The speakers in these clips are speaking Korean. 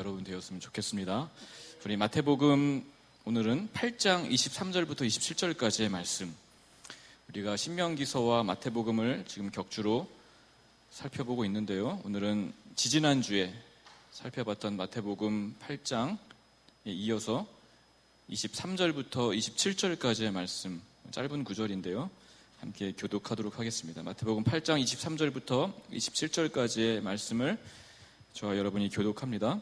여러분 되었으면 좋겠습니다. 우리 마태복음 오늘은 8장 23절부터 27절까지의 말씀, 우리가 신명기서와 마태복음을 지금 격주로 살펴보고 있는데요. 오늘은 지지난주에 살펴봤던 마태복음 8장에 이어서 23절부터 27절까지의 말씀, 짧은 구절인데요. 함께 교독하도록 하겠습니다. 마태복음 8장 23절부터 27절까지의 말씀을 저와 여러분이 교독합니다.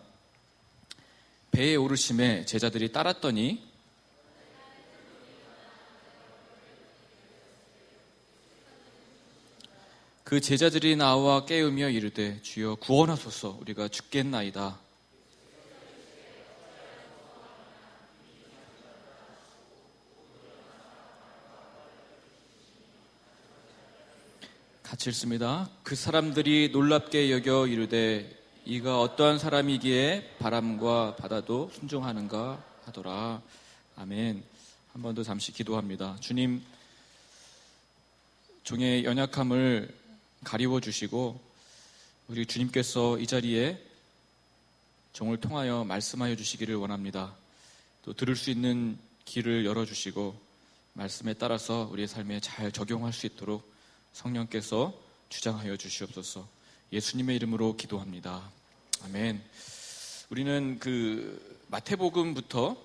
배에 오르심에 제자들이 따랐더니 그 제자들이 나와 깨우며 이르되 주여 구원하소서, 우리가 죽겠나이다. 같이 읽습니다. 그 사람들이 놀랍게 여겨 이르되 이가 어떠한 사람이기에 바람과 바다도 순종하는가 하더라. 아멘. 한 번 더 잠시 기도합니다. 주님, 종의 연약함을 가리워 주시고 우리 주님께서 이 자리에 종을 통하여 말씀하여 주시기를 원합니다. 또 들을 수 있는 길을 열어주시고 말씀에 따라서 우리의 삶에 잘 적용할 수 있도록 성령께서 주장하여 주시옵소서. 예수님의 이름으로 기도합니다. 아멘. 우리는 마태복음부터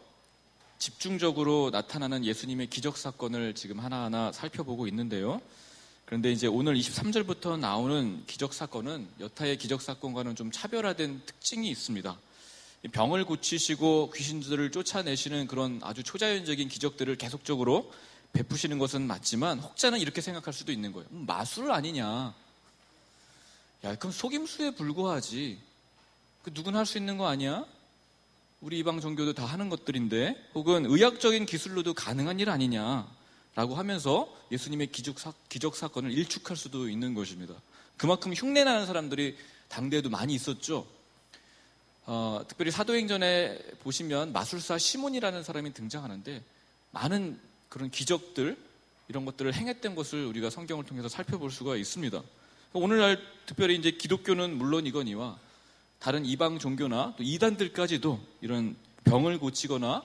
집중적으로 나타나는 예수님의 기적사건을 지금 하나하나 살펴보고 있는데요. 그런데 이제 오늘 23절부터 나오는 기적사건은 여타의 기적사건과는 좀 차별화된 특징이 있습니다. 병을 고치시고 귀신들을 쫓아내시는 그런 아주 초자연적인 기적들을 계속적으로 베푸시는 것은 맞지만 혹자는 이렇게 생각할 수도 있는 거예요. 마술 아니냐? 야, 그럼 속임수에 불과하지. 누구나 할 수 있는 거 아니야? 우리 이방 종교도 다 하는 것들인데, 혹은 의학적인 기술로도 가능한 일 아니냐라고 하면서 예수님의 기적 사건을 일축할 수도 있는 것입니다. 그만큼 흉내나는 사람들이 당대에도 많이 있었죠. 특별히 사도행전에 보시면 마술사 시몬이라는 사람이 등장하는데 많은 그런 기적들, 이런 것들을 행했던 것을 우리가 성경을 통해서 살펴볼 수가 있습니다. 오늘날 특별히 이제 기독교는 물론이거니와 다른 이방 종교나 또 이단들까지도 이런 병을 고치거나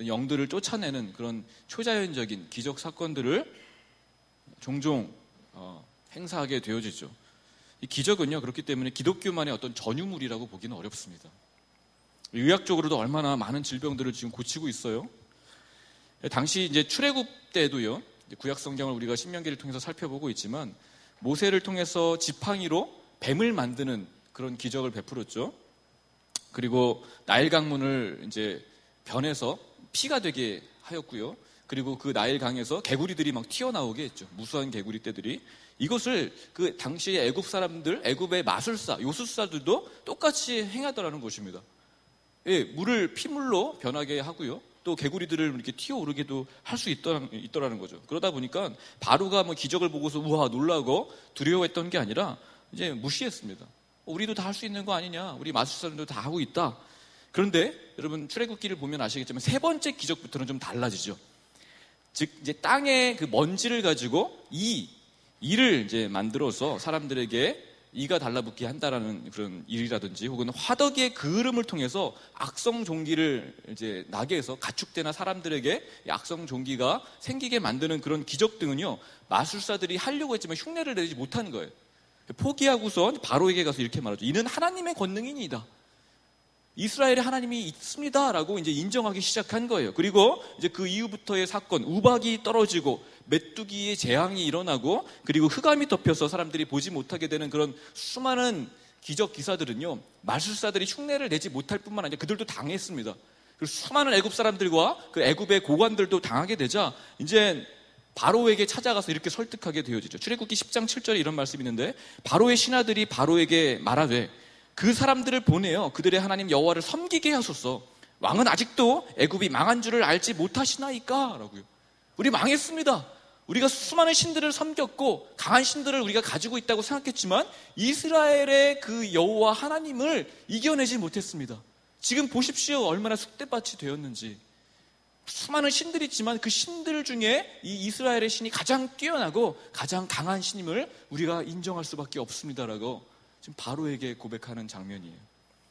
영들을 쫓아내는 그런 초자연적인 기적 사건들을 종종 행사하게 되어지죠. 이 기적은요, 그렇기 때문에 기독교만의 어떤 전유물이라고 보기는 어렵습니다. 의학적으로도 얼마나 많은 질병들을 지금 고치고 있어요. 당시 이제 출애굽 때도요, 구약 성경을 우리가 신명기를 통해서 살펴보고 있지만 모세를 통해서 지팡이로 뱀을 만드는 그런 기적을 베풀었죠. 그리고 나일 강문을 이제 변해서 피가 되게 하였고요. 그리고 그 나일 강에서 개구리들이 막 튀어나오게 했죠. 무수한 개구리 떼들이. 이것을 그 당시의 애굽 사람들, 애굽의 마술사, 요술사들도 똑같이 행하더라는 것입니다. 예, 물을 피물로 변하게 하고요. 또 개구리들을 이렇게 튀어오르게도 할 수 있더라는 거죠. 그러다 보니까 바로가 뭐 기적을 보고서 우와 놀라고 두려워했던 게 아니라 이제 무시했습니다. 우리도 다 할 수 있는 거 아니냐? 우리 마술사들도 다 하고 있다. 그런데 여러분 출애굽기를 보면 아시겠지만 세 번째 기적부터는 좀 달라지죠. 즉 이제 땅의 그 먼지를 가지고 이를 이제 만들어서 사람들에게 이가 달라붙게 한다라는 그런 일이라든지, 혹은 화덕의 그을음을 통해서 악성 종기를 이제 나게 해서 가축대나 사람들에게 악성 종기가 생기게 만드는 그런 기적 등은요, 마술사들이 하려고 했지만 흉내를 내지 못한 거예요. 포기하고선 바로에게 가서 이렇게 말하죠. 이는 하나님의 권능이니이다. 이스라엘의 하나님이 있습니다라고 이제 인정하기 시작한 거예요. 그리고 이제 그 이후부터의 사건, 우박이 떨어지고 메뚜기의 재앙이 일어나고 그리고 흑암이 덮여서 사람들이 보지 못하게 되는 그런 수많은 기적 기사들은요, 마술사들이 흉내를 내지 못할 뿐만 아니라 그들도 당했습니다. 그리고 수많은 애굽 사람들과 그 애굽의 고관들도 당하게 되자 이제 바로에게 찾아가서 이렇게 설득하게 되어지죠. 출애굽기 10장 7절에 이런 말씀이 있는데, 바로의 신하들이 바로에게 말하되 그 사람들을 보내어 그들의 하나님 여호와를 섬기게 하소서. 왕은 아직도 애굽이 망한 줄을 알지 못하시나이까? 라고요. 우리 망했습니다. 우리가 수많은 신들을 섬겼고 강한 신들을 우리가 가지고 있다고 생각했지만 이스라엘의 그 여호와 하나님을 이겨내지 못했습니다. 지금 보십시오, 얼마나 쑥대밭이 되었는지. 수많은 신들이 있지만 그 신들 중에 이 이스라엘의 신이 가장 뛰어나고 가장 강한 신임을 우리가 인정할 수밖에 없습니다라고 지금 바로에게 고백하는 장면이에요.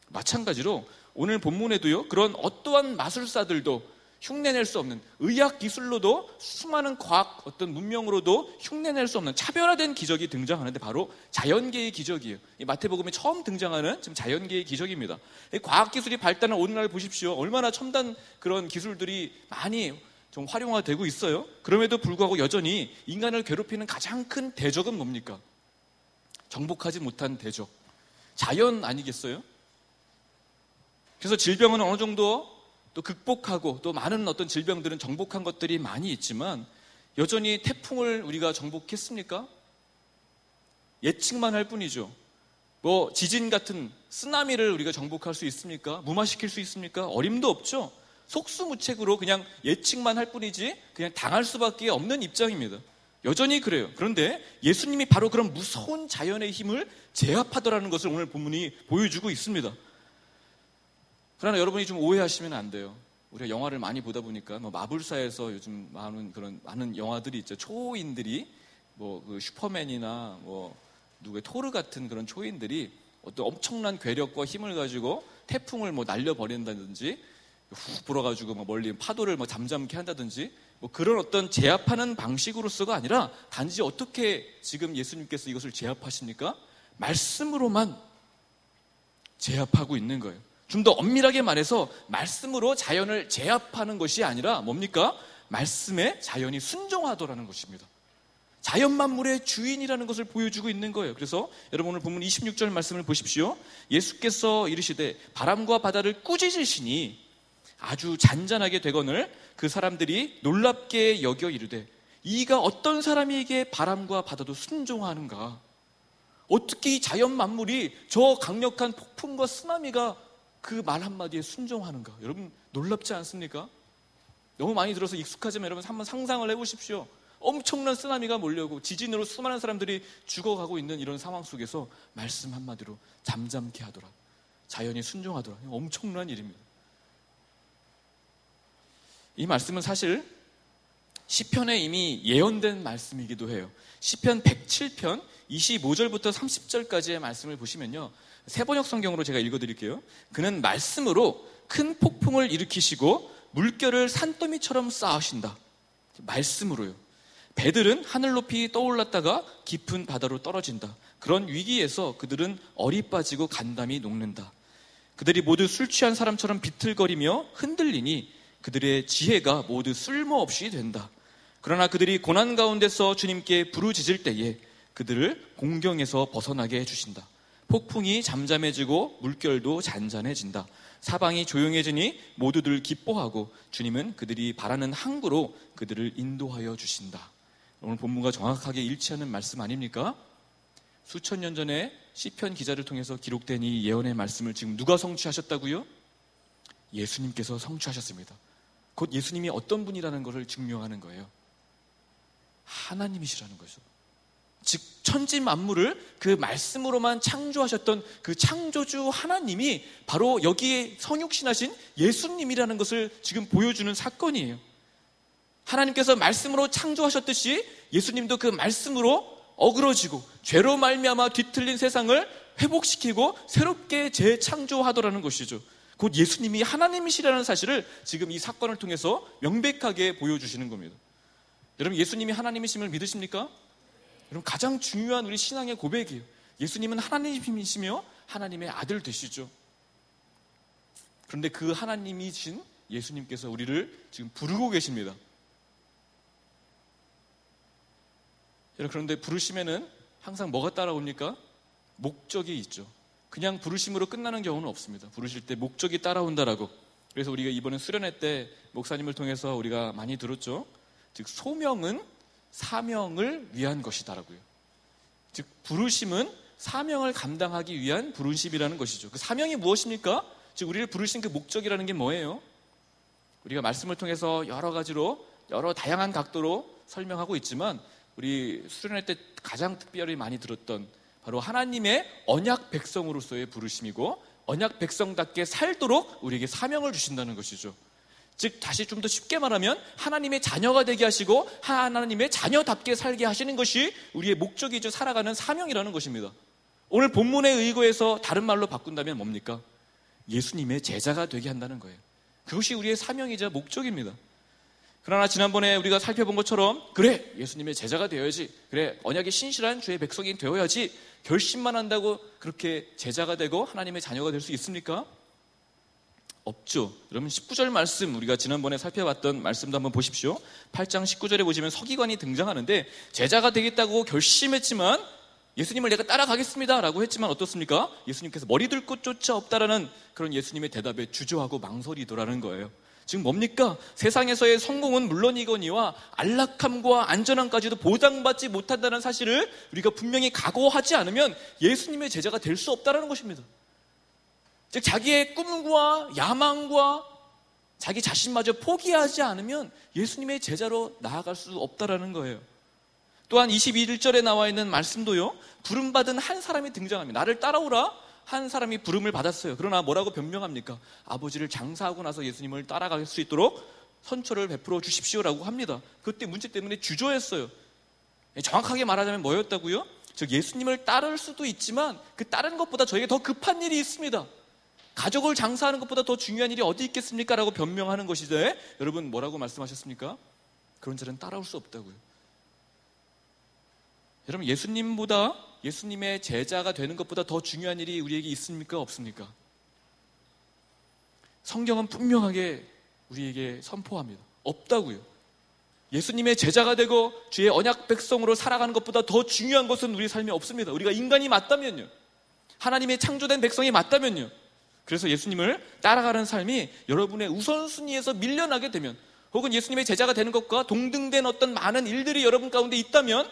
마찬가지로 오늘 본문에도요, 그런 어떠한 마술사들도 흉내낼 수 없는, 의학 기술로도 수많은 과학 어떤 문명으로도 흉내낼 수 없는 차별화된 기적이 등장하는데 바로 자연계의 기적이에요. 이 마태복음에 처음 등장하는 지금 자연계의 기적입니다. 과학 기술이 발달한 오늘날 보십시오. 얼마나 첨단 그런 기술들이 많이 좀 활용화되고 있어요. 그럼에도 불구하고 여전히 인간을 괴롭히는 가장 큰 대적은 뭡니까? 정복하지 못한 대적, 자연 아니겠어요? 그래서 질병은 어느 정도 또 극복하고 또 많은 어떤 질병들은 정복한 것들이 많이 있지만 여전히 태풍을 우리가 정복했습니까? 예측만 할 뿐이죠. 뭐 지진 같은 쓰나미를 우리가 정복할 수 있습니까? 무마시킬 수 있습니까? 어림도 없죠. 속수무책으로 그냥 예측만 할 뿐이지 그냥 당할 수밖에 없는 입장입니다. 여전히 그래요. 그런데 예수님이 바로 그런 무서운 자연의 힘을 제압하더라는 것을 오늘 본문이 보여주고 있습니다. 그러나 여러분이 좀 오해하시면 안 돼요. 우리가 영화를 많이 보다 보니까 마블사에서 요즘 많은 영화들이 있죠. 초인들이 그 슈퍼맨이나 누구의 토르 같은 그런 초인들이 어떤 엄청난 괴력과 힘을 가지고 태풍을 날려버린다든지 훅 불어가지고 멀리 파도를 잠잠케 한다든지 그런 어떤 제압하는 방식으로서가 아니라 단지 어떻게 지금 예수님께서 이것을 제압하십니까? 말씀으로만 제압하고 있는 거예요. 좀 더 엄밀하게 말해서 말씀으로 자연을 제압하는 것이 아니라 뭡니까? 말씀에 자연이 순종하더라는 것입니다. 자연 만물의 주인이라는 것을 보여주고 있는 거예요. 그래서 여러분 오늘 본문 26절 말씀을 보십시오. 예수께서 이르시되 바람과 바다를 꾸짖으시니 아주 잔잔하게 되거늘 그 사람들이 놀랍게 여겨 이르되 이가 어떤 사람에게 바람과 바다도 순종하는가? 어떻게 이 자연 만물이 저 강력한 폭풍과 쓰나미가 그 말 한마디에 순종하는가? 여러분 놀랍지 않습니까? 너무 많이 들어서 익숙하지만 여러분 한번 상상을 해보십시오. 엄청난 쓰나미가 몰려오고 지진으로 수많은 사람들이 죽어가고 있는 이런 상황 속에서 말씀 한마디로 잠잠케 하더라. 자연이 순종하더라. 엄청난 일입니다. 이 말씀은 사실 시편에 이미 예언된 말씀이기도 해요. 시편 107편 25절부터 30절까지의 말씀을 보시면요, 새번역 성경으로 제가 읽어드릴게요. 그는 말씀으로 큰 폭풍을 일으키시고 물결을 산더미처럼 쌓으신다. 말씀으로요. 배들은 하늘 높이 떠올랐다가 깊은 바다로 떨어진다. 그런 위기에서 그들은 얼이 빠지고 간담이 녹는다. 그들이 모두 술 취한 사람처럼 비틀거리며 흔들리니 그들의 지혜가 모두 쓸모없이 된다. 그러나 그들이 고난 가운데서 주님께 부르짖을 때에 그들을 공경에서 벗어나게 해주신다. 폭풍이 잠잠해지고 물결도 잔잔해진다. 사방이 조용해지니 모두들 기뻐하고 주님은 그들이 바라는 항구로 그들을 인도하여 주신다. 오늘 본문과 정확하게 일치하는 말씀 아닙니까? 수천 년 전에 시편 기자를 통해서 기록된 이 예언의 말씀을 지금 누가 성취하셨다고요? 예수님께서 성취하셨습니다. 곧 예수님이 어떤 분이라는 것을 증명하는 거예요. 하나님이시라는 거죠. 즉 천지 만물을 그 말씀으로만 창조하셨던 그 창조주 하나님이 바로 여기에 성육신하신 예수님이라는 것을 지금 보여주는 사건이에요. 하나님께서 말씀으로 창조하셨듯이 예수님도 그 말씀으로 어그러지고 죄로 말미암아 뒤틀린 세상을 회복시키고 새롭게 재창조하더라는 것이죠. 곧 예수님이 하나님이시라는 사실을 지금 이 사건을 통해서 명백하게 보여주시는 겁니다. 여러분 예수님이 하나님이심을 믿으십니까? 여러분 가장 중요한 우리 신앙의 고백이에요. 예수님은 하나님이시며 하나님의 아들 되시죠. 그런데 그 하나님이신 예수님께서 우리를 지금 부르고 계십니다. 여러분 그런데 부르시면은 항상 뭐가 따라옵니까? 목적이 있죠. 그냥 부르심으로 끝나는 경우는 없습니다. 부르실 때 목적이 따라온다라고. 그래서 우리가 이번에 수련회 때 목사님을 통해서 우리가 많이 들었죠. 즉 소명은 사명을 위한 것이다라고요. 즉 부르심은 사명을 감당하기 위한 부르심이라는 것이죠. 그 사명이 무엇입니까? 즉 우리를 부르신 그 목적이라는 게 뭐예요? 우리가 말씀을 통해서 여러 가지로 여러 다양한 각도로 설명하고 있지만 우리 수련회 때 가장 특별히 많이 들었던 바로 하나님의 언약 백성으로서의 부르심이고 언약 백성답게 살도록 우리에게 사명을 주신다는 것이죠. 즉 다시 좀 더 쉽게 말하면 하나님의 자녀가 되게 하시고 하나님의 자녀답게 살게 하시는 것이 우리의 목적이죠. 살아가는 사명이라는 것입니다. 오늘 본문의 의거에서 다른 말로 바꾼다면 뭡니까? 예수님의 제자가 되게 한다는 거예요. 그것이 우리의 사명이자 목적입니다. 그러나 지난번에 우리가 살펴본 것처럼 그래 예수님의 제자가 되어야지, 그래 언약의 신실한 주의 백성이 되어야지 결심만 한다고 그렇게 제자가 되고 하나님의 자녀가 될 수 있습니까? 없죠. 여러분 19절 말씀, 우리가 지난번에 살펴봤던 말씀도 한번 보십시오. 8장 19절에 보시면 서기관이 등장하는데 제자가 되겠다고 결심했지만, 예수님을 내가 따라가겠습니다 라고 했지만 어떻습니까? 예수님께서 머리 들 곳조차 없다라는 그런 예수님의 대답에 주저하고 망설이더라는 거예요. 지금 뭡니까? 세상에서의 성공은 물론이거니와 안락함과 안전함까지도 보장받지 못한다는 사실을 우리가 분명히 각오하지 않으면 예수님의 제자가 될 수 없다는 것입니다. 즉 자기의 꿈과 야망과 자기 자신마저 포기하지 않으면 예수님의 제자로 나아갈 수 없다는 거예요. 또한 21절에 나와 있는 말씀도요, 부름받은 한 사람이 등장합니다. 나를 따라오라 한 사람이 부름을 받았어요. 그러나 뭐라고 변명합니까? 아버지를 장사하고 나서 예수님을 따라갈 수 있도록 선처를 베풀어 주십시오라고 합니다. 그때 문제 때문에 주저했어요. 정확하게 말하자면 뭐였다고요? 즉 예수님을 따를 수도 있지만 그 따르는 것보다 저에게 더 급한 일이 있습니다. 가족을 장사하는 것보다 더 중요한 일이 어디 있겠습니까? 라고 변명하는 것이죠. 여러분 뭐라고 말씀하셨습니까? 그런 자는 따라올 수 없다고요. 여러분 예수님보다, 예수님의 제자가 되는 것보다 더 중요한 일이 우리에게 있습니까? 없습니까? 성경은 분명하게 우리에게 선포합니다. 없다고요. 예수님의 제자가 되고 주의 언약 백성으로 살아가는 것보다 더 중요한 것은 우리 삶에 없습니다. 우리가 인간이 맞다면요, 하나님의 창조된 백성이 맞다면요, 그래서 예수님을 따라가는 삶이 여러분의 우선순위에서 밀려나게 되면, 혹은 예수님의 제자가 되는 것과 동등된 어떤 많은 일들이 여러분 가운데 있다면,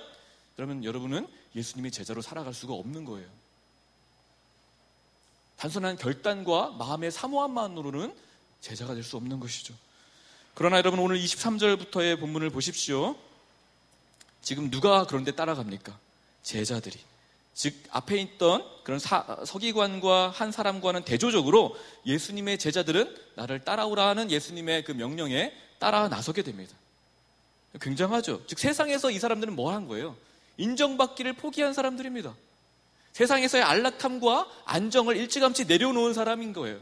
그러면 여러분은 예수님의 제자로 살아갈 수가 없는 거예요. 단순한 결단과 마음의 사모함만으로는 제자가 될 수 없는 것이죠. 그러나 여러분 오늘 23절부터의 본문을 보십시오. 지금 누가 그런데 따라갑니까? 제자들이. 즉 앞에 있던 그런 서기관과 한 사람과는 대조적으로 예수님의 제자들은 나를 따라오라 하는 예수님의 그 명령에 따라 나서게 됩니다. 굉장하죠. 즉 세상에서 이 사람들은 뭐 한 거예요? 인정받기를 포기한 사람들입니다. 세상에서의 안락함과 안정을 일찌감치 내려놓은 사람인 거예요.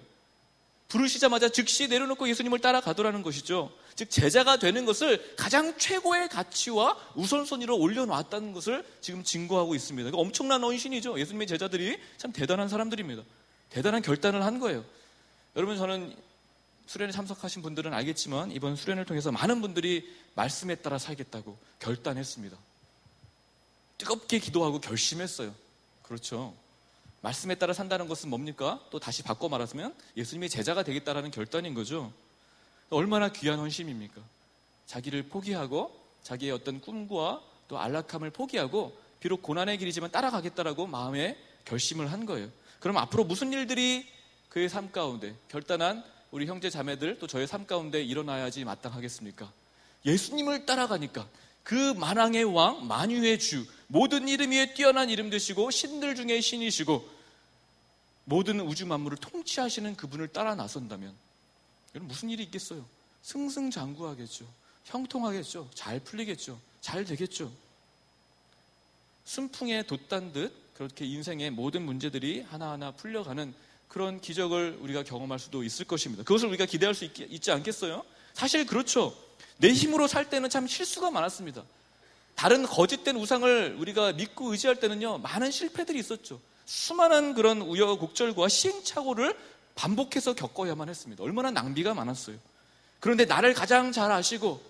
부르시자마자 즉시 내려놓고 예수님을 따라가더라는 것이죠. 즉 제자가 되는 것을 가장 최고의 가치와 우선순위로 올려놨다는 것을 지금 증거하고 있습니다. 엄청난 헌신이죠. 예수님의 제자들이 참 대단한 사람들입니다. 대단한 결단을 한 거예요. 여러분 저는 수련에 참석하신 분들은 알겠지만 이번 수련을 통해서 많은 분들이 말씀에 따라 살겠다고 결단했습니다. 뜨겁게 기도하고 결심했어요. 그렇죠. 말씀에 따라 산다는 것은 뭡니까? 또 다시 바꿔 말하면 예수님의 제자가 되겠다라는 결단인 거죠. 얼마나 귀한 헌신입니까? 자기를 포기하고 자기의 어떤 꿈과 또 안락함을 포기하고 비록 고난의 길이지만 따라가겠다라고 마음에 결심을 한 거예요. 그럼 앞으로 무슨 일들이 그의 삶 가운데, 결단한 우리 형제 자매들 또 저의 삶 가운데 일어나야지 마땅하겠습니까? 예수님을 따라가니까 그 만왕의 왕, 만유의 주, 모든 이름 위에 뛰어난 이름 되시고 신들 중에 신이시고 모든 우주 만물을 통치하시는 그분을 따라 나선다면 여러분 무슨 일이 있겠어요? 승승장구하겠죠. 형통하겠죠. 잘 풀리겠죠. 잘 되겠죠. 순풍에 돛단 듯 그렇게 인생의 모든 문제들이 하나하나 풀려가는 그런 기적을 우리가 경험할 수도 있을 것입니다. 그것을 우리가 기대할 수 있지 않겠어요? 사실 그렇죠. 내 힘으로 살 때는 참 실수가 많았습니다. 다른 거짓된 우상을 우리가 믿고 의지할 때는요, 많은 실패들이 있었죠. 수많은 그런 우여곡절과 시행착오를 반복해서 겪어야만 했습니다. 얼마나 낭비가 많았어요. 그런데 나를 가장 잘 아시고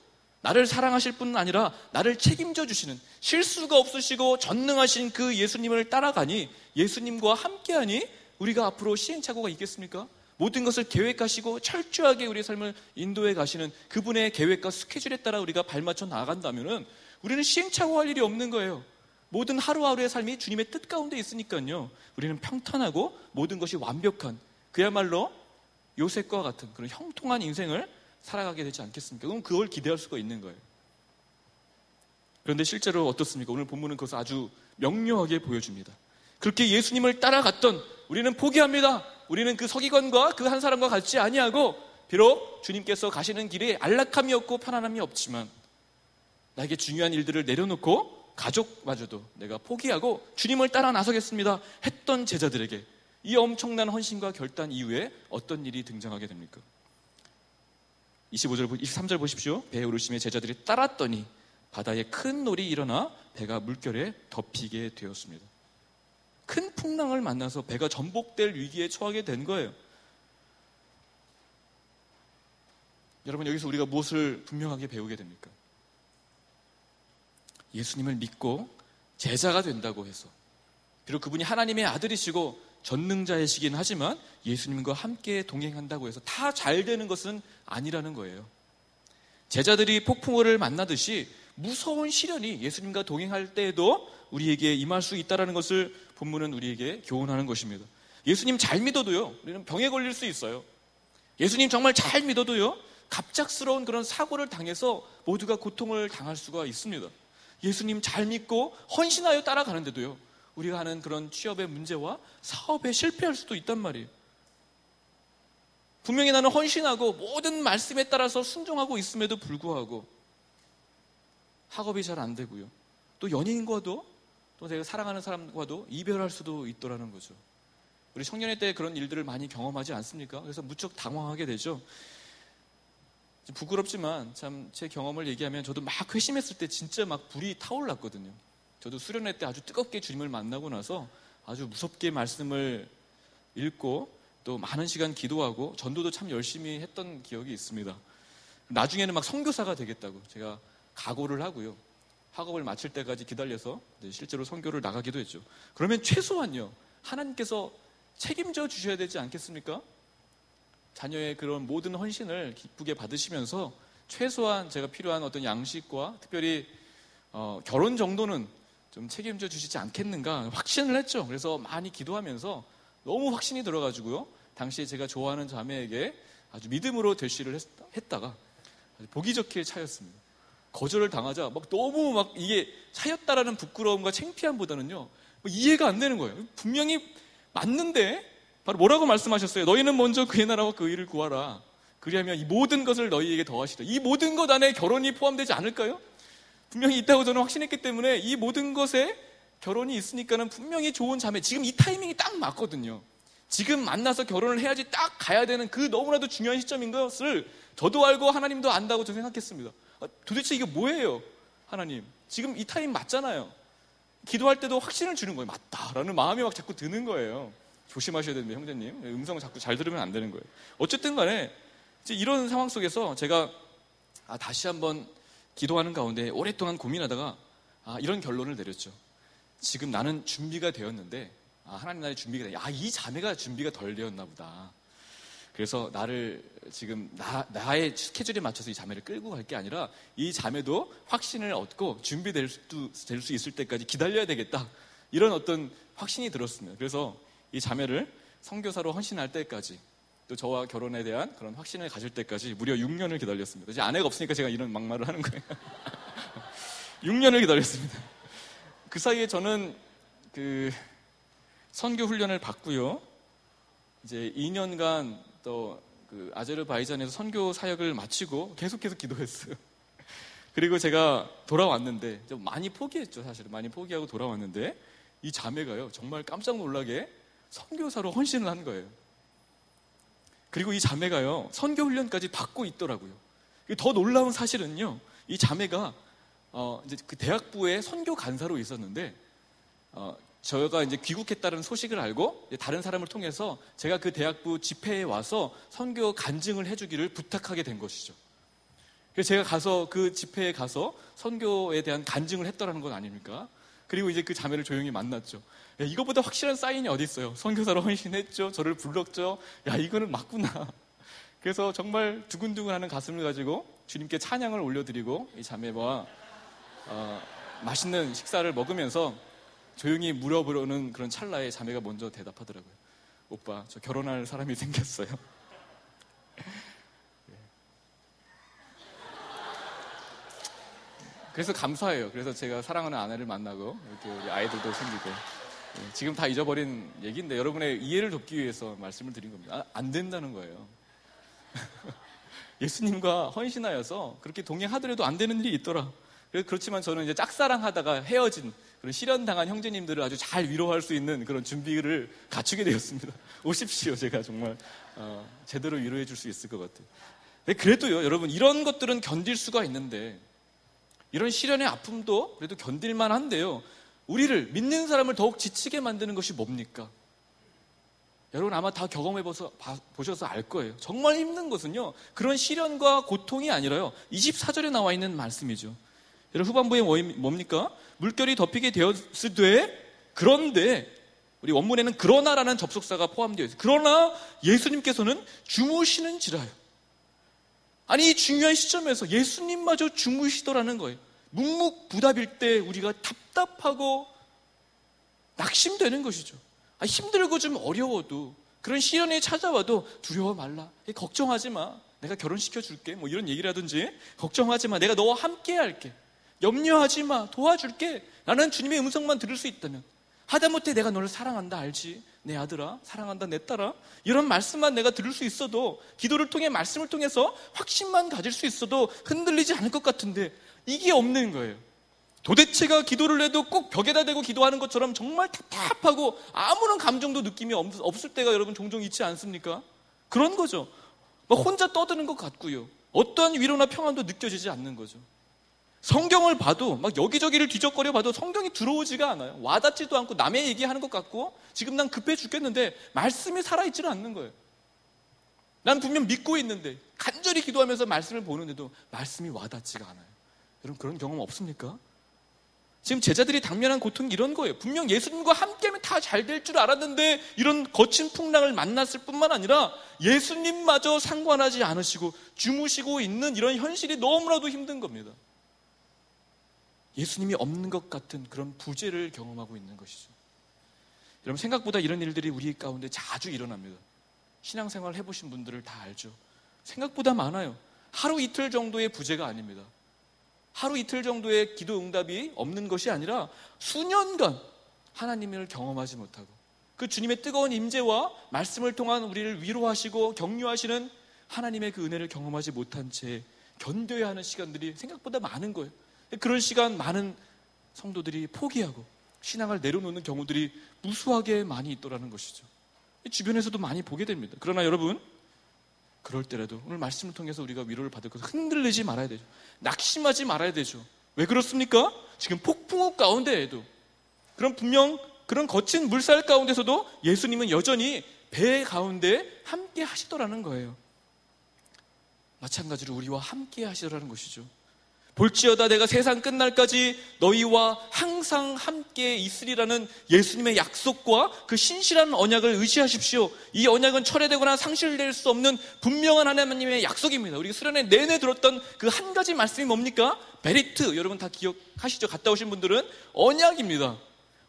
나를 사랑하실 뿐 아니라 나를 책임져 주시는, 실수가 없으시고 전능하신 그 예수님을 따라가니, 예수님과 함께하니 우리가 앞으로 시행착오가 있겠습니까? 모든 것을 계획하시고 철저하게 우리의 삶을 인도해 가시는 그분의 계획과 스케줄에 따라 우리가 발맞춰 나간다면 우리는 시행착오할 일이 없는 거예요. 모든 하루하루의 삶이 주님의 뜻 가운데 있으니까요, 우리는 평탄하고 모든 것이 완벽한, 그야말로 요셉과 같은 그런 형통한 인생을 살아가게 되지 않겠습니까? 그럼 그걸 기대할 수가 있는 거예요. 그런데 실제로 어떻습니까? 오늘 본문은 그것을 아주 명료하게 보여줍니다. 그렇게 예수님을 따라갔던 우리는 포기합니다. 우리는 그 서기관과 그 한 사람과 같지 아니하고, 비록 주님께서 가시는 길에 안락함이 없고 편안함이 없지만 나에게 중요한 일들을 내려놓고 가족마저도 내가 포기하고 주님을 따라 나서겠습니다 했던 제자들에게 이 엄청난 헌신과 결단 이후에 어떤 일이 등장하게 됩니까? 23절 보십시오. 배에 오르심에 제자들이 따랐더니 바다에 큰 놀이 일어나 배가 물결에 덮이게 되었습니다. 큰 풍랑을 만나서 배가 전복될 위기에 처하게 된 거예요. 여러분, 여기서 우리가 무엇을 분명하게 배우게 됩니까? 예수님을 믿고 제자가 된다고 해서, 비록 그분이 하나님의 아들이시고 전능자이시긴 하지만 예수님과 함께 동행한다고 해서 다 잘 되는 것은 아니라는 거예요. 제자들이 폭풍우를 만나듯이 무서운 시련이 예수님과 동행할 때에도 우리에게 임할 수 있다는 것을 본문은 우리에게 교훈하는 것입니다. 예수님 잘 믿어도요, 우리는 병에 걸릴 수 있어요. 예수님 정말 잘 믿어도요, 갑작스러운 그런 사고를 당해서 모두가 고통을 당할 수가 있습니다. 예수님 잘 믿고 헌신하여 따라가는데도요, 우리가 하는 그런 취업의 문제와 사업에 실패할 수도 있단 말이에요. 분명히 나는 헌신하고 모든 말씀에 따라서 순종하고 있음에도 불구하고 학업이 잘 안 되고요, 또 연인과도, 또 제가 사랑하는 사람과도 이별할 수도 있더라는 거죠. 우리 청년의 때 그런 일들을 많이 경험하지 않습니까? 그래서 무척 당황하게 되죠. 부끄럽지만 참 제 경험을 얘기하면, 저도 막 회심했을 때 진짜 막 불이 타올랐거든요. 저도 수련회 때 아주 뜨겁게 주님을 만나고 나서 아주 무섭게 말씀을 읽고 또 많은 시간 기도하고 전도도 참 열심히 했던 기억이 있습니다. 나중에는 막 선교사가 되겠다고 제가 각오를 하고요, 학업을 마칠 때까지 기다려서 실제로 선교를 나가기도 했죠. 그러면 최소한요, 하나님께서 책임져 주셔야 되지 않겠습니까? 자녀의 그런 모든 헌신을 기쁘게 받으시면서 최소한 제가 필요한 어떤 양식과 특별히 결혼 정도는 좀 책임져 주시지 않겠는가 확신을 했죠. 그래서 많이 기도하면서 너무 확신이 들어가지고요, 당시에 제가 좋아하는 자매에게 아주 믿음으로 대시를 했다가 아주 보기 좋게 차였습니다. 거절을 당하자 막 너무 막 이게 차였다라는 부끄러움과 창피함보다는요, 뭐 이해가 안 되는 거예요. 분명히 맞는데 바로 뭐라고 말씀하셨어요? 너희는 먼저 그의 나라와 그 의를 구하라. 그리하면 이 모든 것을 너희에게 더하시라. 이 모든 것 안에 결혼이 포함되지 않을까요? 분명히 있다고 저는 확신했기 때문에 이 모든 것에 결혼이 있으니까는 분명히 좋은 자매, 지금 이 타이밍이 딱 맞거든요. 지금 만나서 결혼을 해야지 딱 가야 되는 그 너무나도 중요한 시점인 것을 저도 알고 하나님도 안다고 저는 생각했습니다. 도대체 이게 뭐예요? 하나님, 지금 이 타임 맞잖아요. 기도할 때도 확신을 주는 거예요. 맞다라는 마음이 막 자꾸 드는 거예요. 조심하셔야 되는데, 형제님, 음성을 자꾸 잘 들으면 안 되는 거예요. 어쨌든 간에 이제 이런 상황 속에서 제가 다시 한번 기도하는 가운데 오랫동안 고민하다가 이런 결론을 내렸죠. 지금 나는 준비가 되었는데 하나님 나의 준비가 이 자매가 준비가 덜 되었나 보다. 그래서 나를 지금 나의 스케줄에 맞춰서 이 자매를 끌고 갈 게 아니라 이 자매도 확신을 얻고 준비될 수 있을 때까지 기다려야 되겠다, 이런 어떤 확신이 들었습니다. 그래서 이 자매를 선교사로 헌신할 때까지, 또 저와 결혼에 대한 그런 확신을 가질 때까지 무려 6년을 기다렸습니다. 이제 아내가 없으니까 제가 이런 막말을 하는 거예요. 6년을 기다렸습니다. 그 사이에 저는 그 선교 훈련을 받고요, 이제 2년간 또 그 아제르바이잔에서 선교 사역을 마치고 계속해서 기도했어요. 그리고 제가 돌아왔는데 좀 많이 포기했죠. 사실은 많이 포기하고 돌아왔는데 이 자매가요, 정말 깜짝 놀라게 선교사로 헌신을 한 거예요. 그리고 이 자매가요, 선교 훈련까지 받고 있더라고요. 더 놀라운 사실은요, 이 자매가 이제 그 대학부에 선교 간사로 있었는데 저희가 이제 귀국했다는 소식을 알고 다른 사람을 통해서 제가 그 대학부 집회에 와서 선교 간증을 해주기를 부탁하게 된 것이죠. 그래서 제가 가서 그 집회에 가서 선교에 대한 간증을 했더라는 건 아닙니까? 그리고 이제 그 자매를 조용히 만났죠. 야, 이거보다 확실한 사인이 어디 있어요? 선교사로 헌신했죠. 저를 불렀죠. 야, 이거는 맞구나. 그래서 정말 두근두근하는 가슴을 가지고 주님께 찬양을 올려드리고 이 자매와 맛있는 식사를 먹으면서 조용히 물어보려는 그런 찰나에 자매가 먼저 대답하더라고요. 오빠, 저 결혼할 사람이 생겼어요. 그래서 감사해요. 그래서 제가 사랑하는 아내를 만나고 이렇게 우리 아이들도 생기고, 지금 다 잊어버린 얘기인데 여러분의 이해를 돕기 위해서 말씀을 드린 겁니다. 안 된다는 거예요. 예수님과 헌신하여서 그렇게 동행하더라도 안 되는 일이 있더라. 그렇지만 저는 이제 짝사랑하다가 헤어진 그런 실현당한 형제님들을 아주 잘 위로할 수 있는 그런 준비를 갖추게 되었습니다. 오십시오. 제가 정말 제대로 위로해 줄 수 있을 것 같아요. 그래도요, 여러분, 이런 것들은 견딜 수가 있는데, 이런 시련의 아픔도 그래도 견딜만 한데요, 우리를, 믿는 사람을 더욱 지치게 만드는 것이 뭡니까? 여러분 아마 다 경험해 보셔서 알 거예요. 정말 힘든 것은요, 그런 시련과 고통이 아니라요, 24절에 나와 있는 말씀이죠. 여러분, 후반부에 뭡니까? 물결이 덮이게 되었으되, 그런데, 우리 원문에는 그러나라는 접속사가 포함되어 있어요. 그러나 예수님께서는 주무시는지라요. 아니, 이 중요한 시점에서 예수님마저 주무시더라는 거예요. 묵묵부답일 때 우리가 답답하고 낙심되는 것이죠. 힘들고 좀 어려워도, 그런 시련이 찾아와도 두려워 말라, 걱정하지 마, 내가 결혼시켜 줄게, 뭐 이런 얘기라든지, 걱정하지 마, 내가 너와 함께 할게, 염려하지 마, 도와줄게 라는 주님의 음성만 들을 수 있다면, 하다못해 내가 너를 사랑한다, 알지? 내 아들아, 사랑한다, 내 딸아, 이런 말씀만 내가 들을 수 있어도, 기도를 통해, 말씀을 통해서 확신만 가질 수 있어도 흔들리지 않을 것 같은데, 이게 없는 거예요. 도대체가 기도를 해도 꼭 벽에다 대고 기도하는 것처럼 정말 답답하고 아무런 감정도 느낌이 없을 때가 여러분 종종 있지 않습니까? 그런 거죠. 막 혼자 떠드는 것 같고요, 어떠한 위로나 평안도 느껴지지 않는 거죠. 성경을 봐도 막 여기저기를 뒤적거려 봐도 성경이 들어오지가 않아요. 와닿지도 않고 남의 얘기하는 것 같고, 지금 난 급해 죽겠는데 말씀이 살아있지는 않는 거예요. 난 분명 믿고 있는데, 간절히 기도하면서 말씀을 보는데도 말씀이 와닿지가 않아요. 여러분 그런 경험 없습니까? 지금 제자들이 당면한 고통이 이런 거예요. 분명 예수님과 함께하면 다 잘 될 줄 알았는데, 이런 거친 풍랑을 만났을 뿐만 아니라 예수님마저 상관하지 않으시고 주무시고 있는 이런 현실이 너무나도 힘든 겁니다. 예수님이 없는 것 같은 그런 부재를 경험하고 있는 것이죠. 여러분, 생각보다 이런 일들이 우리 가운데 자주 일어납니다. 신앙생활 해보신 분들을 다 알죠. 생각보다 많아요. 하루 이틀 정도의 부재가 아닙니다. 하루 이틀 정도의 기도 응답이 없는 것이 아니라 수년간 하나님을 경험하지 못하고, 그 주님의 뜨거운 임재와 말씀을 통한 우리를 위로하시고 격려하시는 하나님의 그 은혜를 경험하지 못한 채 견뎌야 하는 시간들이 생각보다 많은 거예요. 그런 시간 많은 성도들이 포기하고 신앙을 내려놓는 경우들이 무수하게 많이 있더라는 것이죠. 주변에서도 많이 보게 됩니다. 그러나 여러분, 그럴 때라도 오늘 말씀을 통해서 우리가 위로를 받을 것, 흔들리지 말아야 되죠. 낙심하지 말아야 되죠. 왜 그렇습니까? 지금 폭풍우 가운데에도, 그런 거친 물살 가운데서도 예수님은 여전히 배 가운데 함께 하시더라는 거예요. 마찬가지로 우리와 함께 하시더라는 것이죠. 볼지어다 내가 세상 끝날까지 너희와 항상 함께 있으리라는 예수님의 약속과 그 신실한 언약을 의지하십시오. 이 언약은 철회되거나 상실될 수 없는 분명한 하나님의 약속입니다. 우리가 수련회 내내 들었던 그 한 가지 말씀이 뭡니까? 베리트, 여러분 다 기억하시죠? 갔다 오신 분들은 언약입니다.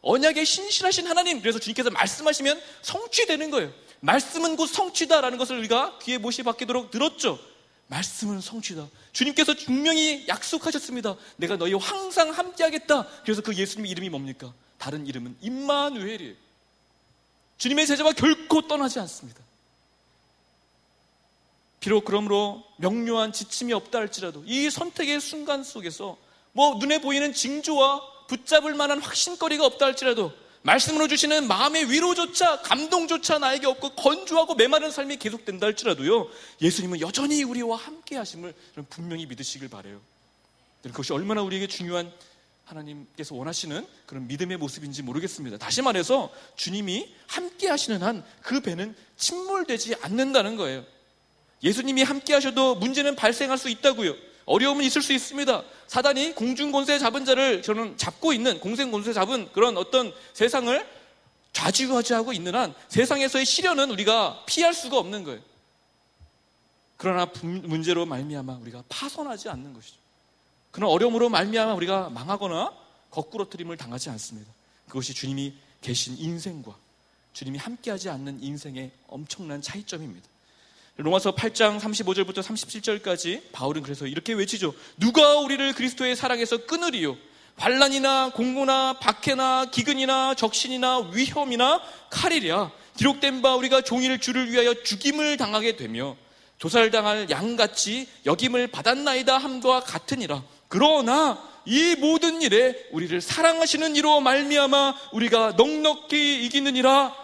언약에 신실하신 하나님, 그래서 주님께서 말씀하시면 성취되는 거예요. 말씀은 곧 성취다라는 것을 우리가 귀에 못이 박히도록 들었죠. 말씀은 성취다. 주님께서 분명히 약속하셨습니다. 내가 너희와 항상 함께하겠다. 그래서 그 예수님의 이름이 뭡니까? 다른 이름은 임마누엘이에요. 주님의 제자가 결코 떠나지 않습니다. 비록 그러므로 명료한 지침이 없다 할지라도 이 선택의 순간 속에서 눈에 보이는 징조와 붙잡을 만한 확신거리가 없다 할지라도 말씀으로 주시는 마음의 위로조차, 감동조차 나에게 없고 건조하고 메마른 삶이 계속된다 할지라도요, 예수님은 여전히 우리와 함께 하심을 분명히 믿으시길 바라요. 그것이 얼마나 우리에게 중요한, 하나님께서 원하시는 그런 믿음의 모습인지 모르겠습니다. 다시 말해서 주님이 함께 하시는 한 그 배는 침몰되지 않는다는 거예요. 예수님이 함께 하셔도 문제는 발생할 수 있다고요. 어려움은 있을 수 있습니다. 사단이 공중권세 잡은 자를 저는 잡고 있는, 공생권세 잡은 그런 어떤 세상을 좌지우지하고 있는 한 세상에서의 시련은 우리가 피할 수가 없는 거예요. 그러나 문제로 말미암아 우리가 파손하지 않는 것이죠. 그런 어려움으로 말미암아 우리가 망하거나 거꾸러뜨림을 당하지 않습니다. 그것이 주님이 계신 인생과 주님이 함께하지 않는 인생의 엄청난 차이점입니다. 로마서 8장 35절부터 37절까지 바울은 그래서 이렇게 외치죠. 누가 우리를 그리스도의 사랑에서 끊으리요? 환난이나 공고나 박해나 기근이나 적신이나 위험이나 칼이랴. 기록된 바 우리가 종일 주를 위하여 죽임을 당하게 되며 도살당할 양같이 여김을 받았나이다 함과 같으니라. 그러나 이 모든 일에 우리를 사랑하시는 이로 말미암아 우리가 넉넉히 이기느니라.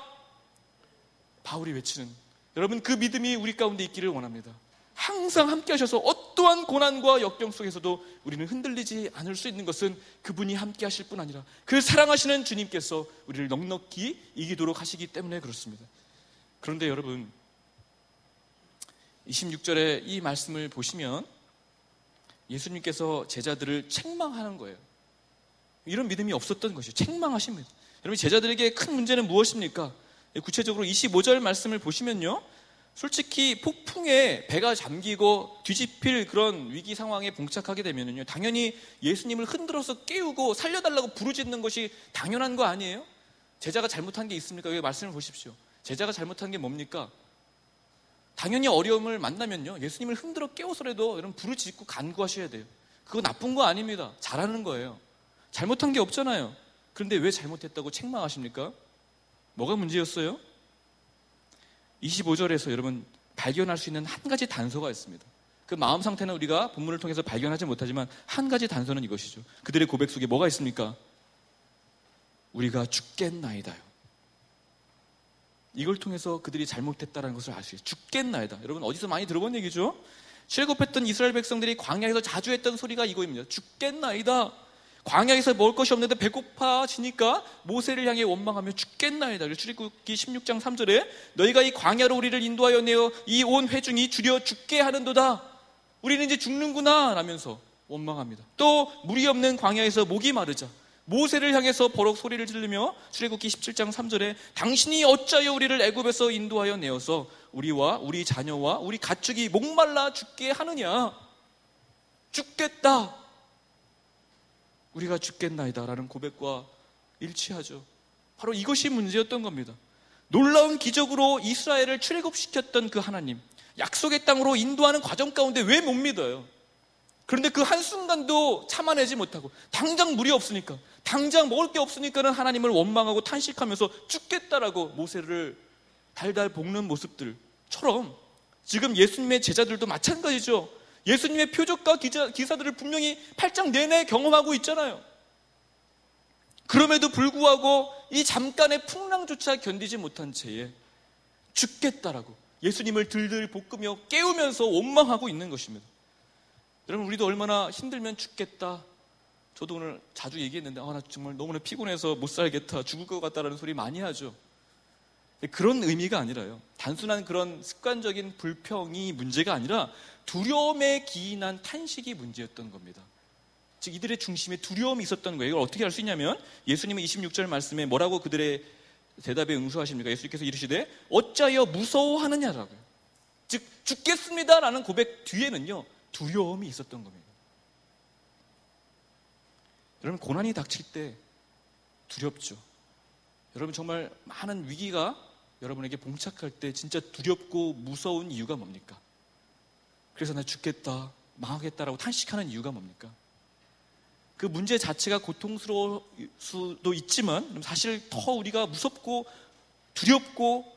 바울이 외치는, 여러분, 그 믿음이 우리 가운데 있기를 원합니다. 항상 함께 하셔서 어떠한 고난과 역경 속에서도 우리는 흔들리지 않을 수 있는 것은 그분이 함께 하실 뿐 아니라 그 사랑하시는 주님께서 우리를 넉넉히 이기도록 하시기 때문에 그렇습니다. 그런데 여러분, 26절에 이 말씀을 보시면 예수님께서 제자들을 책망하는 거예요. 이런 믿음이 없었던 것이죠. 책망하십니다. 여러분, 제자들에게 큰 문제는 무엇입니까? 구체적으로 25절 말씀을 보시면요, 솔직히 폭풍에 배가 잠기고 뒤집힐 그런 위기 상황에 봉착하게 되면요, 당연히 예수님을 흔들어서 깨우고 살려달라고 부르짖는 것이 당연한 거 아니에요? 제자가 잘못한 게 있습니까? 여기 말씀을 보십시오. 제자가 잘못한 게 뭡니까? 당연히 어려움을 만나면요, 예수님을 흔들어 깨워서라도 여러분 부르짖고 간구하셔야 돼요. 그거 나쁜 거 아닙니다. 잘하는 거예요. 잘못한 게 없잖아요. 그런데 왜 잘못했다고 책망하십니까? 뭐가 문제였어요? 25절에서 여러분 발견할 수 있는 한 가지 단서가 있습니다. 그 마음 상태는 우리가 본문을 통해서 발견하지 못하지만 한 가지 단서는 이것이죠. 그들의 고백 속에 뭐가 있습니까? 우리가 죽겠나이다요. 이걸 통해서 그들이 잘못했다는 것을 알 수 있어요. 죽겠나이다. 여러분, 어디서 많이 들어본 얘기죠? 출애굽했던 이스라엘 백성들이 광야에서 자주 했던 소리가 이거입니다. 죽겠나이다. 광야에서 먹을 것이 없는데 배고파지니까 모세를 향해 원망하며 죽겠나이다. 출애굽기 16장 3절에 너희가 이 광야로 우리를 인도하여 내어 이 온 회중이 주려 죽게 하는도다. 우리는 이제 죽는구나 라면서 원망합니다. 또 물이 없는 광야에서 목이 마르자 모세를 향해서 버럭 소리를 지르며 출애굽기 17장 3절에 당신이 어찌하여 우리를 애굽에서 인도하여 내어서 우리와 우리 자녀와 우리 가축이 목말라 죽게 하느냐. 죽겠다. 우리가 죽겠나이다 라는 고백과 일치하죠. 바로 이것이 문제였던 겁니다. 놀라운 기적으로 이스라엘을 출애굽시켰던 그 하나님, 약속의 땅으로 인도하는 과정 가운데 왜 못 믿어요? 그런데 그 한순간도 참아내지 못하고 당장 물이 없으니까, 당장 먹을 게 없으니까는 하나님을 원망하고 탄식하면서 죽겠다라고 모세를 달달 볶는 모습들처럼 지금 예수님의 제자들도 마찬가지죠. 예수님의 표적과 기사들을 분명히 8장 내내 경험하고 있잖아요. 그럼에도 불구하고 이 잠깐의 풍랑조차 견디지 못한 채에 죽겠다라고 예수님을 들들 볶으며 깨우면서 원망하고 있는 것입니다. 여러분, 우리도 얼마나 힘들면 죽겠다. 저도 오늘 자주 얘기했는데 나 정말 너무나 피곤해서 못 살겠다, 죽을 것 같다라는 소리 많이 하죠. 그런 의미가 아니라요, 단순한 그런 습관적인 불평이 문제가 아니라 두려움에 기인한 탄식이 문제였던 겁니다. 즉 이들의 중심에 두려움이 있었던 거예요. 이걸 어떻게 알 수 있냐면 예수님은 26절 말씀에 뭐라고 그들의 대답에 응수하십니까? 예수님께서 이르시되 어찌하여 무서워하느냐라고요. 즉 죽겠습니다라는 고백 뒤에는요 두려움이 있었던 겁니다. 여러분, 고난이 닥칠 때 두렵죠. 여러분, 정말 많은 위기가 여러분에게 봉착할 때 진짜 두렵고 무서운 이유가 뭡니까? 그래서 나 죽겠다, 망하겠다라고 탄식하는 이유가 뭡니까? 그 문제 자체가 고통스러울 수도 있지만 사실 더 우리가 무섭고 두렵고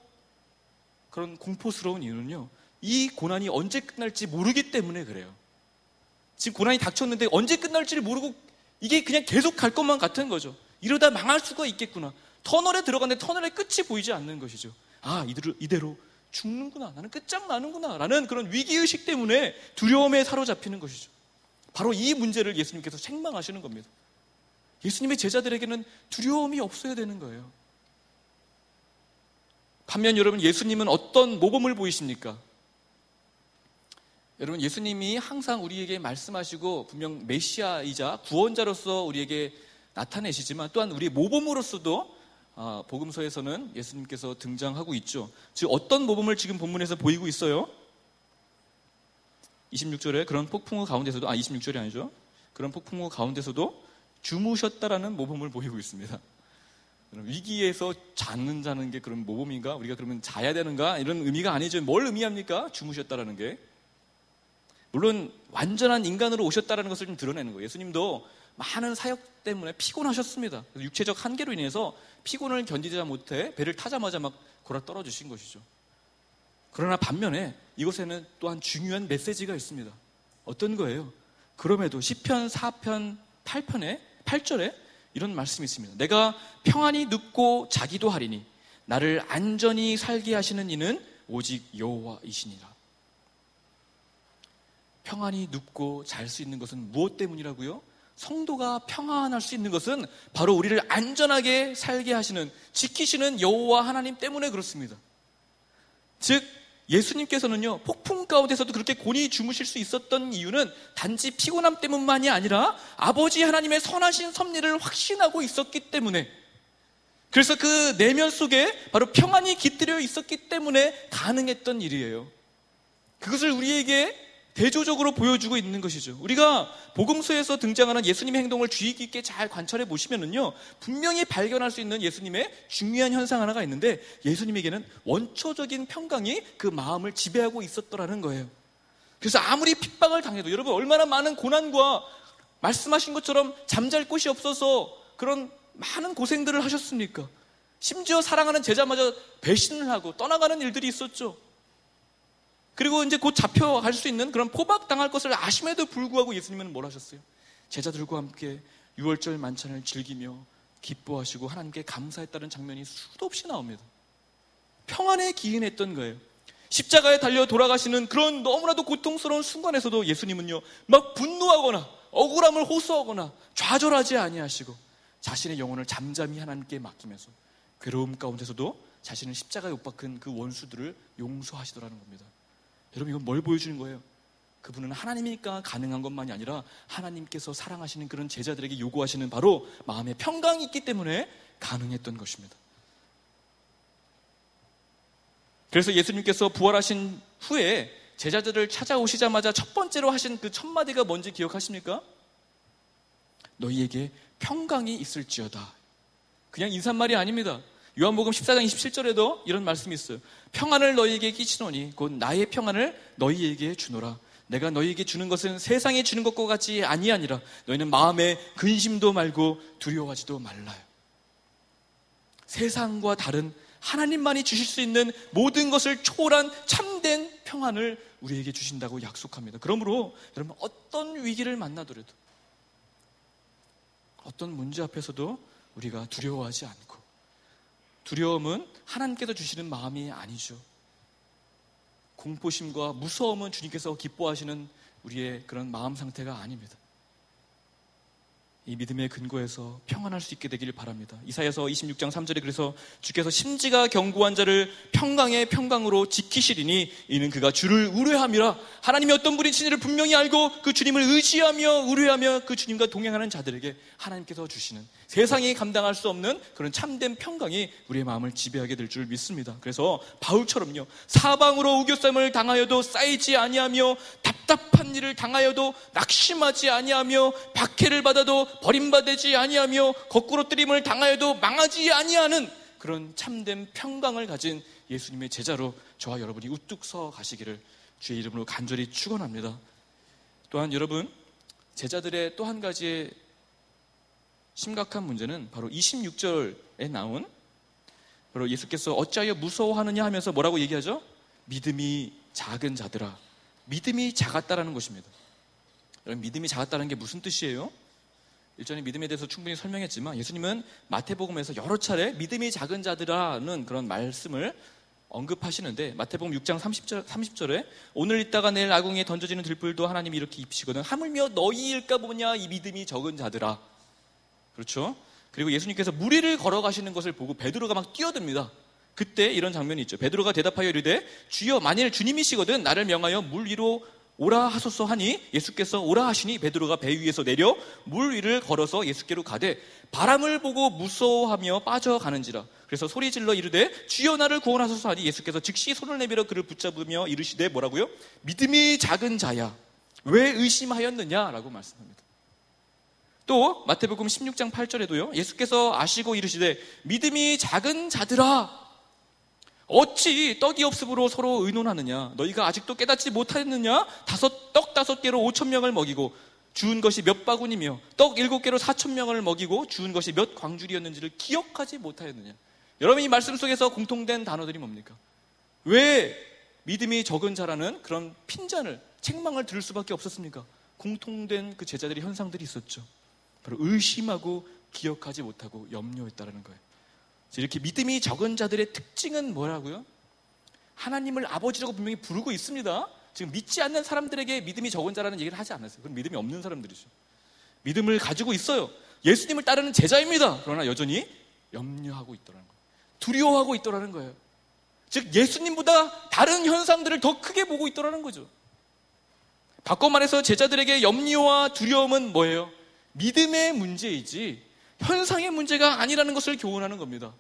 그런 공포스러운 이유는요, 이 고난이 언제 끝날지 모르기 때문에 그래요. 지금 고난이 닥쳤는데 언제 끝날지를 모르고 이게 그냥 계속 갈 것만 같은 거죠. 이러다 망할 수가 있겠구나. 터널에 들어갔는데 터널의 끝이 보이지 않는 것이죠. 아, 이대로 죽는구나, 나는 끝장나는구나 라는 그런 위기의식 때문에 두려움에 사로잡히는 것이죠. 바로 이 문제를 예수님께서 책망하시는 겁니다. 예수님의 제자들에게는 두려움이 없어야 되는 거예요. 반면 여러분, 예수님은 어떤 모범을 보이십니까? 여러분, 예수님이 항상 우리에게 말씀하시고 분명 메시아이자 구원자로서 우리에게 나타내시지만 또한 우리의 모범으로서도 복음서에서는 예수님께서 등장하고 있죠. 즉 어떤 모범을 지금 본문에서 보이고 있어요? 26절에 그런 폭풍우 가운데서도 26절이 아니죠. 그런 폭풍우 가운데서도 주무셨다라는 모범을 보이고 있습니다. 위기에서 자는 게 그런 모범인가? 우리가 그러면 자야 되는가? 이런 의미가 아니죠. 뭘 의미합니까? 주무셨다라는 게. 물론 완전한 인간으로 오셨다라는 것을 좀 드러내는 거예요. 예수님도 많은 사역 때문에 피곤하셨습니다. 육체적 한계로 인해서 피곤을 견디지 못해 배를 타자마자 막 골아 떨어지신 것이죠. 그러나 반면에 이곳에는 또한 중요한 메시지가 있습니다. 어떤 거예요? 그럼에도 시편 4편 8절에 이런 말씀이 있습니다. 내가 평안히 눕고 자기도 하리니 나를 안전히 살게 하시는 이는 오직 여호와이시니라. 평안히 눕고 잘 수 있는 것은 무엇 때문이라고요? 성도가 평안할 수 있는 것은 바로 우리를 안전하게 살게 하시는, 지키시는 여호와 하나님 때문에 그렇습니다. 즉 예수님께서는요, 폭풍 가운데서도 그렇게 곤히 주무실 수 있었던 이유는 단지 피곤함 때문만이 아니라 아버지 하나님의 선하신 섭리를 확신하고 있었기 때문에, 그래서 그 내면 속에 바로 평안이 깃들여 있었기 때문에 가능했던 일이에요. 그것을 우리에게 대조적으로 보여주고 있는 것이죠. 우리가 복음서에서 등장하는 예수님의 행동을 주의 깊게 잘 관찰해 보시면은요, 분명히 발견할 수 있는 예수님의 중요한 현상 하나가 있는데, 예수님에게는 원초적인 평강이 그 마음을 지배하고 있었더라는 거예요. 그래서 아무리 핍박을 당해도, 여러분 얼마나 많은 고난과 말씀하신 것처럼 잠잘 곳이 없어서 그런 많은 고생들을 하셨습니까? 심지어 사랑하는 제자마저 배신을 하고 떠나가는 일들이 있었죠. 그리고 이제 곧 잡혀갈 수 있는 그런 포박당할 것을 아심에도 불구하고 예수님은 뭘 하셨어요? 제자들과 함께 유월절 만찬을 즐기며 기뻐하시고 하나님께 감사했다는 장면이 수도 없이 나옵니다. 평안에 기인했던 거예요. 십자가에 달려 돌아가시는 그런 너무나도 고통스러운 순간에서도 예수님은요, 막 분노하거나 억울함을 호소하거나 좌절하지 아니하시고 자신의 영혼을 잠잠히 하나님께 맡기면서 괴로움 가운데서도 자신을 십자가에 못 박은 그 원수들을 용서하시더라는 겁니다. 여러분, 이건 뭘 보여주는 거예요? 그분은 하나님이니까 가능한 것만이 아니라 하나님께서 사랑하시는 그런 제자들에게 요구하시는 바로 마음의 평강이 있기 때문에 가능했던 것입니다. 그래서 예수님께서 부활하신 후에 제자들을 찾아오시자마자 첫 번째로 하신 그 첫 마디가 뭔지 기억하십니까? 너희에게 평강이 있을지어다. 그냥 인사말이 아닙니다. 요한복음 14장 27절에도 이런 말씀이 있어요. 평안을 너희에게 끼치노니 곧 나의 평안을 너희에게 주노라. 내가 너희에게 주는 것은 세상에 주는 것과 같이 아니하니라. 너희는 마음에 근심도 말고 두려워하지도 말라요. 세상과 다른 하나님만이 주실 수 있는 모든 것을 초월한 참된 평안을 우리에게 주신다고 약속합니다. 그러므로 여러분, 어떤 위기를 만나더라도, 어떤 문제 앞에서도 우리가 두려워하지 않고, 두려움은 하나님께서 주시는 마음이 아니죠. 공포심과 무서움은 주님께서 기뻐하시는 우리의 그런 마음 상태가 아닙니다. 이 믿음의 근거에서 평안할 수 있게 되기를 바랍니다. 이사야서 26장 3절에 그래서 주께서 심지가 견고한 자를 평강의 평강으로 지키시리니 이는 그가 주를 의뢰함이라. 하나님이 어떤 분이신지를 분명히 알고 그 주님을 의지하며 의뢰하며 그 주님과 동행하는 자들에게 하나님께서 주시는 세상이 감당할 수 없는 그런 참된 평강이 우리의 마음을 지배하게 될 줄 믿습니다. 그래서 바울처럼요, 사방으로 우겨쌈을 당하여도 쌓이지 아니하며 답답한 일을 당하여도 낙심하지 아니하며 박해를 받아도 버림받지 아니하며 거꾸로뜨림을 당하여도 망하지 아니하는 그런 참된 평강을 가진 예수님의 제자로 저와 여러분이 우뚝 서 가시기를 주의 이름으로 간절히 축원합니다. 또한 여러분, 제자들의 또 한 가지의 심각한 문제는 바로 26절에 나온, 바로 예수께서 어찌하여 무서워하느냐 하면서 뭐라고 얘기하죠? 믿음이 작은 자들아. 믿음이 작았다라는 것입니다. 여러분, 믿음이 작았다는 게 무슨 뜻이에요? 일전에 믿음에 대해서 충분히 설명했지만 예수님은 마태복음에서 여러 차례 믿음이 작은 자들아는 그런 말씀을 언급하시는데, 마태복음 6장 30절에 오늘 있다가 내일 아궁이에 던져지는 들불도 하나님이 이렇게 입히시거든 하물며 너희일까 보냐 이 믿음이 적은 자들아. 그렇죠? 그리고 예수님께서 물 위를 걸어가시는 것을 보고 베드로가 막 뛰어듭니다. 그때 이런 장면이 있죠. 베드로가 대답하여 이르되 주여 만일 주님이시거든 나를 명하여 물 위로 오라 하소서 하니 예수께서 오라 하시니 베드로가 배 위에서 내려 물 위를 걸어서 예수께로 가되 바람을 보고 무서워하며 빠져가는지라. 그래서 소리질러 이르되 주여 나를 구원하소서 하니 예수께서 즉시 손을 내밀어 그를 붙잡으며 이르시되 뭐라고요? 믿음이 작은 자야 왜 의심하였느냐라고 말씀합니다. 또 마태복음 16장 8절에도요, 예수께서 아시고 이르시되 믿음이 작은 자들아 어찌 떡이 없음으로 서로 의논하느냐. 너희가 아직도 깨닫지 못하였느냐. 떡 5개로 5,000명을 먹이고 주운 것이 몇 바구니며 떡 7개로 4,000명을 먹이고 주운 것이 몇 광줄이었는지를 기억하지 못하였느냐. 여러분, 이 말씀 속에서 공통된 단어들이 뭡니까? 왜 믿음이 적은 자라는 그런 핀잔을, 책망을 들을 수밖에 없었습니까? 공통된 그 제자들의 현상들이 있었죠. 바로 의심하고 기억하지 못하고 염려했다라는 거예요. 이렇게 믿음이 적은 자들의 특징은 뭐라고요? 하나님을 아버지라고 분명히 부르고 있습니다. 지금 믿지 않는 사람들에게 믿음이 적은 자라는 얘기를 하지 않았어요. 그건 믿음이 없는 사람들이죠. 믿음을 가지고 있어요. 예수님을 따르는 제자입니다. 그러나 여전히 염려하고 있더라는 거예요. 두려워하고 있더라는 거예요. 즉 예수님보다 다른 현상들을 더 크게 보고 있더라는 거죠. 바꿔 말해서 제자들에게 염려와 두려움은 뭐예요? 믿음의 문제이지 현상의 문제가 아니라는 것을 교훈하는 겁니다.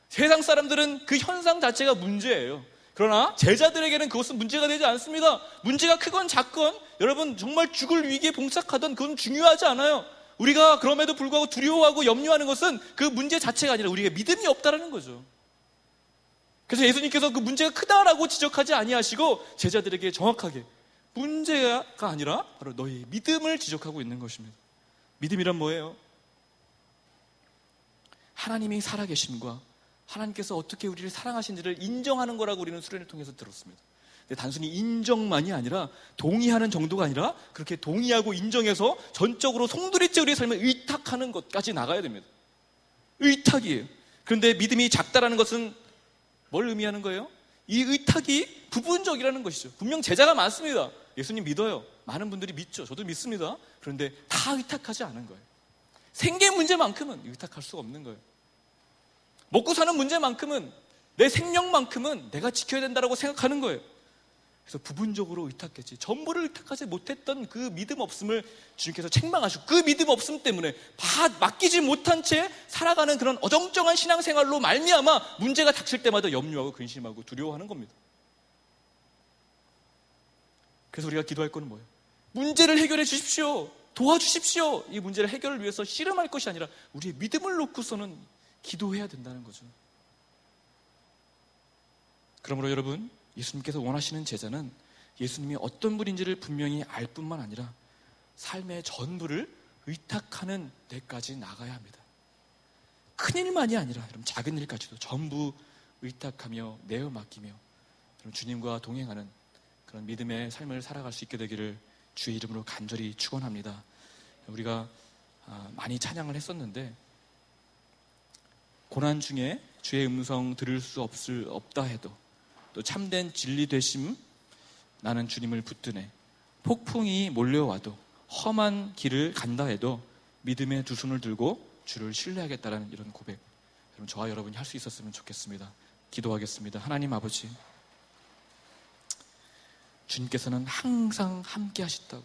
세상 사람들은 그 현상 자체가 문제예요. 그러나 제자들에게는 그것은 문제가 되지 않습니다. 문제가 크건 작건 여러분 정말 죽을 위기에 봉착하던 그건 중요하지 않아요. 우리가 그럼에도 불구하고 두려워하고 염려하는 것은 그 문제 자체가 아니라 우리가 믿음이 없다는 거죠. 그래서 예수님께서 그 문제가 크다라고 지적하지 아니하시고 제자들에게 정확하게 문제가 아니라 바로 너희의 믿음을 지적하고 있는 것입니다. 믿음이란 뭐예요? 하나님이 살아계심과 하나님께서 어떻게 우리를 사랑하신지를 인정하는 거라고 우리는 수련을 통해서 들었습니다. 근데 단순히 인정만이 아니라 동의하는 정도가 아니라 그렇게 동의하고 인정해서 전적으로 송두리째 우리의 삶을 의탁하는 것까지 나가야 됩니다. 의탁이에요. 그런데 믿음이 작다라는 것은 뭘 의미하는 거예요? 이 의탁이 부분적이라는 것이죠. 분명 제자가 많습니다. 예수님 믿어요. 많은 분들이 믿죠. 저도 믿습니다. 그런데 다 의탁하지 않은 거예요. 생계 문제만큼은 의탁할 수가 없는 거예요. 먹고 사는 문제만큼은 내 생명만큼은 내가 지켜야 된다고 생각하는 거예요. 그래서 부분적으로 의탁했지 전부를 의탁하지 못했던 그 믿음 없음을 주님께서 책망하시고 그 믿음 없음 때문에 맡기지 못한 채 살아가는 그런 어정쩡한 신앙생활로 말미암아 문제가 닥칠 때마다 염려하고 근심하고 두려워하는 겁니다. 그래서 우리가 기도할 건 뭐예요? 문제를 해결해 주십시오. 도와주십시오. 이 문제를 해결을 위해서 씨름할 것이 아니라 우리의 믿음을 놓고서는 기도해야 된다는 거죠. 그러므로 여러분, 예수님께서 원하시는 제자는 예수님이 어떤 분인지를 분명히 알 뿐만 아니라 삶의 전부를 의탁하는 데까지 나가야 합니다. 큰 일만이 아니라 여러분 작은 일까지도 전부 의탁하며 내어 맡기며 여러분 주님과 동행하는 그런 믿음의 삶을 살아갈 수 있게 되기를 주의 이름으로 간절히 축원합니다. 우리가 많이 찬양을 했었는데 고난 중에 주의 음성 들을 수 없다 해도 또 참된 진리 되심 나는 주님을 붙드네. 폭풍이 몰려와도 험한 길을 간다 해도 믿음의 두 손을 들고 주를 신뢰하겠다라는 이런 고백 여러분 저와 여러분이 할 수 있었으면 좋겠습니다. 기도하겠습니다. 하나님 아버지, 주님께서는 항상 함께 하셨다고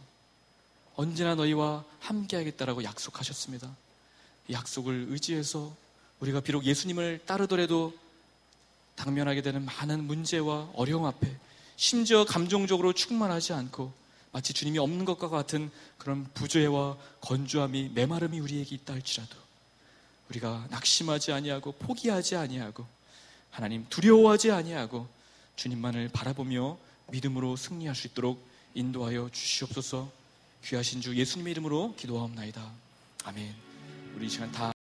언제나 너희와 함께 하겠다라고 약속하셨습니다. 이 약속을 의지해서 우리가 비록 예수님을 따르더라도 당면하게 되는 많은 문제와 어려움 앞에 심지어 감정적으로 충만하지 않고 마치 주님이 없는 것과 같은 그런 부재와 건조함이 메마름이 우리에게 있다 할지라도 우리가 낙심하지 아니하고 포기하지 아니하고 하나님 두려워하지 아니하고 주님만을 바라보며 믿음으로 승리할 수 있도록 인도하여 주시옵소서. 귀하신 주 예수님의 이름으로 기도하옵나이다. 아멘. 우리 이 시간 다